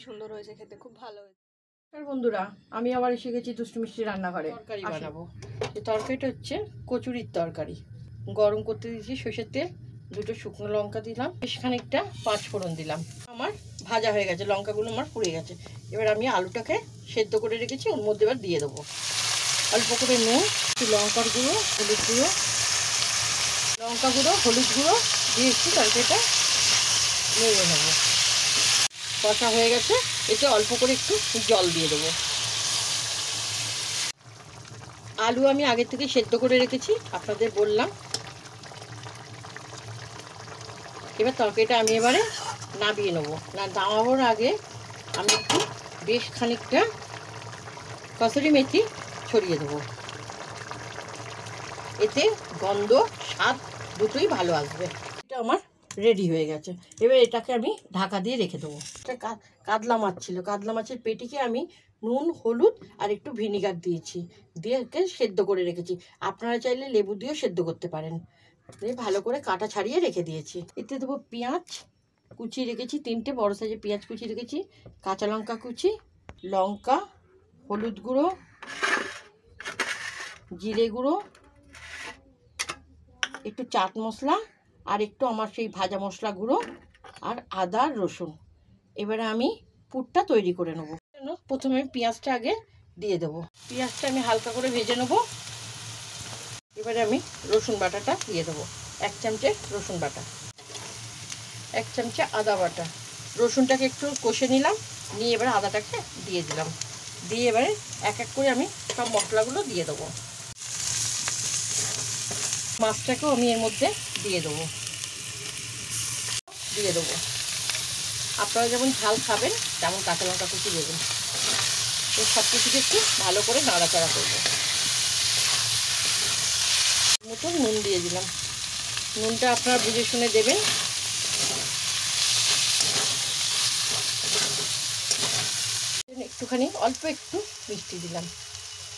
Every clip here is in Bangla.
সুন্দর হয়েছে, খেতে খুব ভালো হয়েছে। বন্ধুরা, আমি আবার এসে গেছি দুষ্টু মিষ্টি রান্নাঘরে। তরকারি বানাবো। এই তরকারিটা হচ্ছে কচুরির তরকারি। গরম করতে দিয়েছি সর্ষের তেল, দুটো শুকনো লঙ্কা দিলাম, বেশ খানিকটা পাঁচফোড়ন দিলাম। আমার ভাজা হয়ে গেছে, লঙ্কাগুলো আমার পুড়ে গেছে। এবার আমি আলুটাকে সেদ্ধ করে রেখেছি, ওর মধ্যে এবার দিয়ে দেবো অল্প করে নুন, একটু লঙ্কার গুঁড়ো, হলুদ গুঁড়ো, লঙ্কা গুঁড়ো, হলুদ গুঁড়ো দিয়ে একটু তরকারিটা নেড়ে নেবো। কষা হয়ে গেছে, এতে অল্প করে একটু জল দিয়ে দেবো। আলু আমি আগে থেকে সেদ্ধ করে রেখেছি, আপনাদের বললাম। এবার তরকারিটা আমি এবারে নামিয়ে নেবো। নামানোর আগে আমি একটু বেশ খানিকটা কসুরি মেথি ছড়িয়ে দেবো, এতে গন্ধ স্বাদ দুটোই ভালো আসবে। এটা আমার রেডি হয়ে গেছে। এবার এটাকে আমি ঢাকা দিয়ে রেখে দেবো। এটা কাতলা মাছ ছিল, কাতলা মাছের পেটিকে আমি নুন, হলুদ আর একটু ভিনিগার দিয়েছি, দিয়ে সেদ্ধ করে রেখেছি। আপনারা চাইলে লেবু দিয়েও সেদ্ধ করতে পারেন। ভালো করে কাটা ছাড়িয়ে রেখে দিয়েছি। এতে দেবো পেঁয়াজ কুচি রেখেছি, 3টে বড় সাইজের পেঁয়াজ কুচি রেখেছি, কাঁচা লঙ্কা কুচি, লঙ্কা, হলুদ গুঁড়ো, জিরে গুঁড়ো, একটু চাট মশলা আর একটু আমার সেই ভাজা মশলা গুঁড়ো আর আদা রসুন। এবারে আমি পুরটা তৈরি করে নেবো। প্রথমে পেঁয়াজটা আগে দিয়ে দেবো। পেঁয়াজটা আমি হালকা করে ভেজে নেবো। এবারে আমি রসুন বাটাটা দিয়ে দেবো। 1 চামচে রসুন বাটা, 1 চামচে আদা বাটা। রসুনটাকে একটু কষে নিলাম, নিয়ে এবারে আদাটাকে দিয়ে দিলাম। দিয়ে এবারে এক এক করে আমি সব মশলাগুলো দিয়ে দেবো। মাছটাকেও আমি এর মধ্যে দিয়ে দেবো। আপনারা যেমন ঝাল খাবেন তেমন কাঁচা লঙ্কা কুচি দেবেন। তো সব কিছুকে একটু ভালো করে নাড়াচাড়া করবো। মতো নুন দিয়ে দিলাম। নুনটা আপনারা বুঝে শুনে দেবেন। একটুখানি অল্প একটু মিষ্টি দিলাম,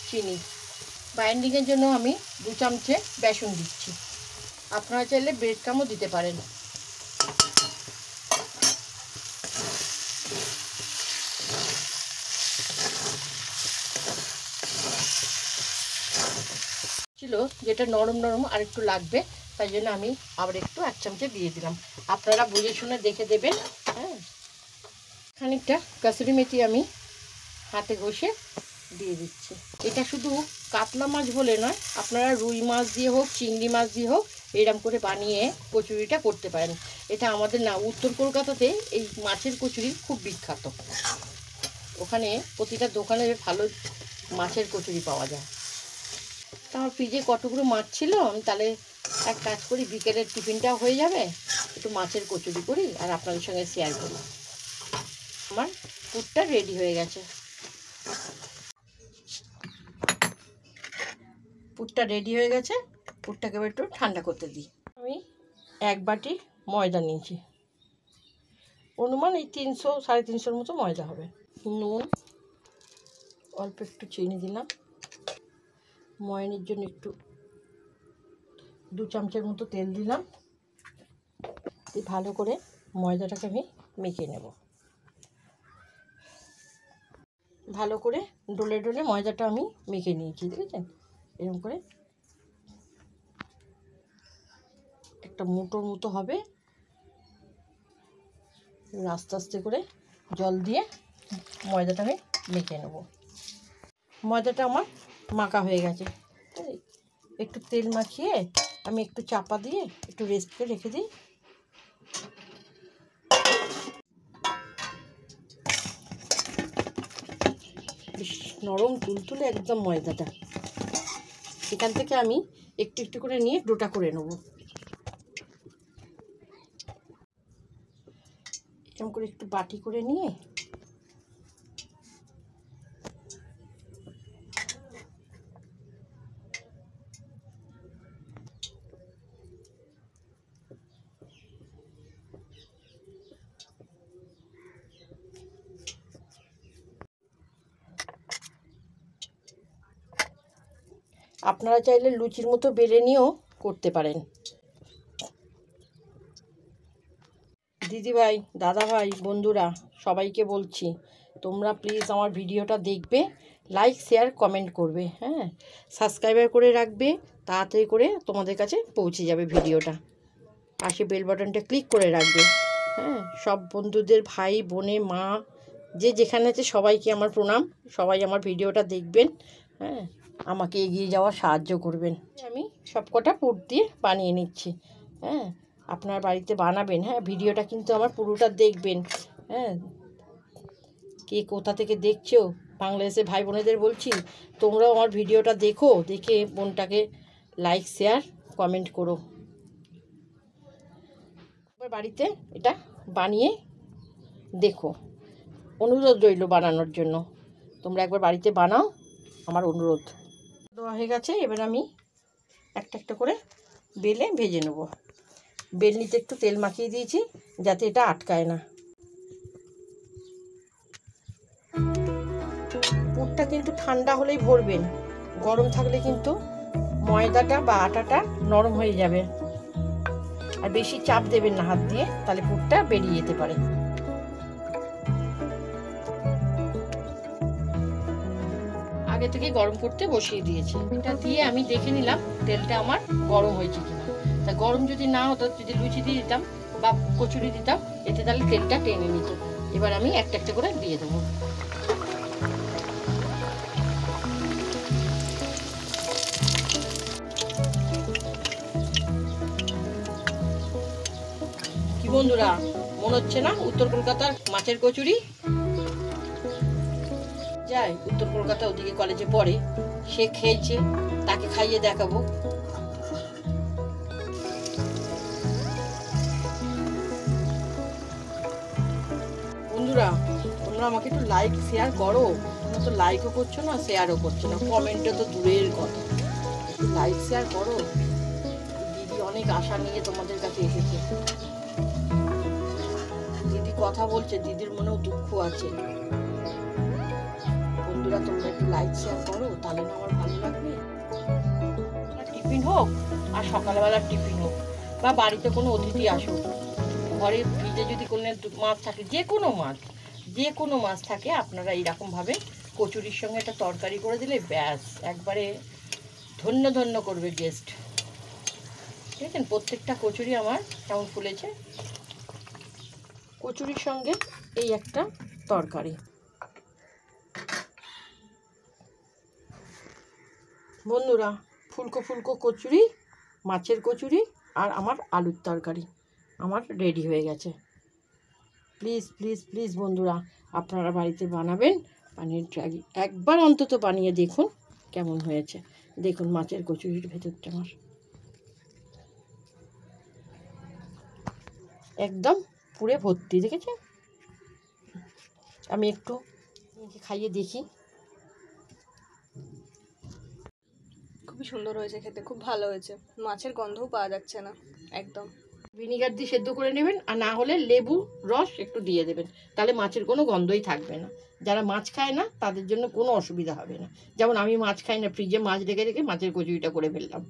চিনি। বাইন্ডিংয়ের জন্য আমি 2 চামচে বেসন দিচ্ছি। আপনারা চাইলে ব্রেড ক্রামও দিতে পারেন। ছিল যেটা নরম নরম আর একটু লাগবে, তাই জন্য আমি আবার একটু 1 চামচে দিয়ে দিলাম। আপনারা বুঝে শুনে দেখে দেবেন। হ্যাঁ, খানিকটা কসুরি মেথি আমি হাতে ঘষে দিয়ে দিচ্ছি। এটা শুধু কাতলা মাছ বলে নয়, আপনারা রুই মাছ দিয়ে হোক, চিংড়ি মাছ দিয়ে হোক, এরকম করে বানিয়ে কচুরিটা করতে পারেন। এটা আমাদের না উত্তর কলকাতাতে এই মাছের কচুরি খুব বিখ্যাত। ওখানে প্রতিটা দোকানে ভালো মাছের কচুরি পাওয়া যায়। আমার ফ্রিজে কতগুলো মাছ ছিল, আমি তাহলে এক কাজ করি, বিকেলের টিফিনটাও হয়ে যাবে, একটু মাছের কচুরি করি আর আপনাদের সঙ্গে শেয়ার করি। আমার পুরটা রেডি হয়ে গেছে। পুরটাকে একটু ঠান্ডা করতে দিই। আমি 1 বাটি ময়দা নিয়েছি, অনুমান এই 300 350 মতো ময়দা হবে। নুন, অল্প একটু চিনি দিলাম, ময়ানের জন্য একটু 2 চামচের মতো তেল দিলাম। ভালো করে ময়দাটাকে আমি মেখে নেব। ভালো করে ডলে ডলে ময়দাটা আমি মেখে নিয়েছি, দেখেছেন? এরকম করে একটা মুঠোর মতো হবে। আস্তে আস্তে করে জল দিয়ে ময়দাটা আমি মেখে নেব। ময়দাটা আমার মাখা হয়ে গেছে। একটু তেল মাখিয়ে আমি একটু চাপা দিয়ে একটু রেস্টে রেখে দিই। বেশ নরম তুলতুলে একদম ময়দাটা। এখান থেকে আমি একটু একটু করে নিয়ে ডোটা করে নেব। এরকম করে একটু বাটি করে নিয়ে আপনারা চাইলে লুচির মতো বেলে নিয়েও করতে পারেন। দিদিভাই, দাদাভাই, বন্ধুরা সবাইকে বলছি, তোমরা প্লিজ আমার ভিডিওটা দেখবে, লাইক শেয়ার কমেন্ট করবে, হ্যাঁ, সাবস্ক্রাইবার করে রাখবে, তাড়াতাড়ি করে তোমাদের কাছে পৌঁছে যাবে ভিডিওটা। পাশে বেল বাটনটা ক্লিক করে রাখবে, হ্যাঁ। সব বন্ধুদের, ভাই বোনে, মা, যে যেখানে আছে সবাইকে আমার প্রণাম। সবাই আমার ভিডিওটা দেখবেন, হ্যাঁ, আমাকে এগিয়ে যাওয়ার সাহায্য করবেন। আমি সবকটা পুর দিয়ে বানিয়ে নিচ্ছি, হ্যাঁ। আপনার বাড়িতে বানাবেন, হ্যাঁ। ভিডিওটা কিন্তু আমার পুরোটা দেখবেন, হ্যাঁ। কে কোথা থেকে দেখছো, বাংলাদেশের ভাই বোনেদের বলছি, তোমরাও আমার ভিডিওটা দেখো, দেখে বোনটাকে লাইক শেয়ার কমেন্ট করো। বাড়িতে এটা বানিয়ে দেখো, অনুরোধ রইল বানানোর জন্য। তোমরা একবার বাড়িতে বানাও, আমার অনুরোধ। দেওয়া হয়ে গেছে, এবার আমি একটা একটা করে বেলে ভেজে নেব। বেলনিতে একটু তেল মাখিয়ে দিয়েছি যাতে এটা আটকায় না। পুরটা কিন্তু ঠান্ডা হলেই ভরবেন, গরম থাকলে কিন্তু ময়দাটা বা আটাটা নরম হয়ে যাবে। আর বেশি চাপ দেবেন না হাত দিয়ে, তাহলে পুরটা বেরিয়ে যেতে পারে। আগে থেকে গরম করতে বসিয়ে দিয়েছি। এটা দিয়ে আমি দেখে নিলাম তেলটা আমার গরম হয়েছে কিনা। তা গরম যদি না হতো, যদি লুচি দিয়ে দিতাম বা কচুরি দিতাম, এতে তাহলে তেলটা টেনে নিত। এবার আমি একটা একটা করে দিয়ে দেবো। কি বন্ধুরা, মনে হচ্ছে না উত্তর কলকাতার মাছের কচুরি? যায় উত্তর কলকাতা, ওদিকে কলেজে পড়ে, সে খেয়েছে, তাকে খাইয়ে দেখাবো। বন্ধুরা, তোমরা আমাকে একটু লাইক শেয়ার করো। তোমরা তো লাইকও করছো না, শেয়ারও করছো না, কমেন্টে তো দূরের কথা। একটু লাইক শেয়ার করো। দিদি অনেক আশা নিয়ে তোমাদের কাছে এসেছে। দিদি কথা বলছে, দিদির মনেও দুঃখ আছে। বন্ধুরা, তোমরা একটু লাইক শেয়ার করো, তাহলে না আমার ভালো লাগবে। টিফিন হোক আর সকালবেলার টিফিন হোক, বা বাড়িতে কোনো অতিথি আসুক, ঘরে ফ্রিজে যদি কোনো মাছ থাকে, যে কোনো মাছ থাকে, আপনারা এইরকমভাবে কচুরির সঙ্গে একটা তরকারি করে দিলে ব্যাস একবারে ধন্য ধন্য করবে গেস্ট। দেখেন প্রত্যেকটা কচুরি আমার কেমন ফুলেছে। কচুরির সঙ্গে এই একটা তরকারি। বন্ধুরা, ফুলকো ফুলকো কচুরি, মাছের কচুরি আর আমার আলুর তরকারি আমার রেডি হয়ে গেছে। প্লিজ প্লিজ প্লিজ বন্ধুরা, আপনারা বাড়িতে বানাবেন, পানির ট্রাগি একবার অন্তত বানিয়ে দেখুন কেমন হয়েছে। দেখুন মাছের কচুরির ভেতরটা আমার একদম পুরে ভর্তি, দেখেছেন? আমি একটু খাইয়ে দেখি। খুবই সুন্দর হয়েছে খেতে, খুব ভালো হয়েছে, মাছের গন্ধও পাওয়া যাচ্ছে না একদম। ভিনিগার দিয়ে সেদ্ধ করে নেবেন, আর না হলে লেবু রস একটু দিয়ে দেবেন, তাহলে মাছের কোনো গন্ধই থাকবে না। যারা মাছ খায় না তাদের জন্য কোনো অসুবিধা হবে না। যেমন আমি মাছ খাই না, ফ্রিজে মাছ রেখে রেখে মাছের কচুরিটা করে ফেললাম।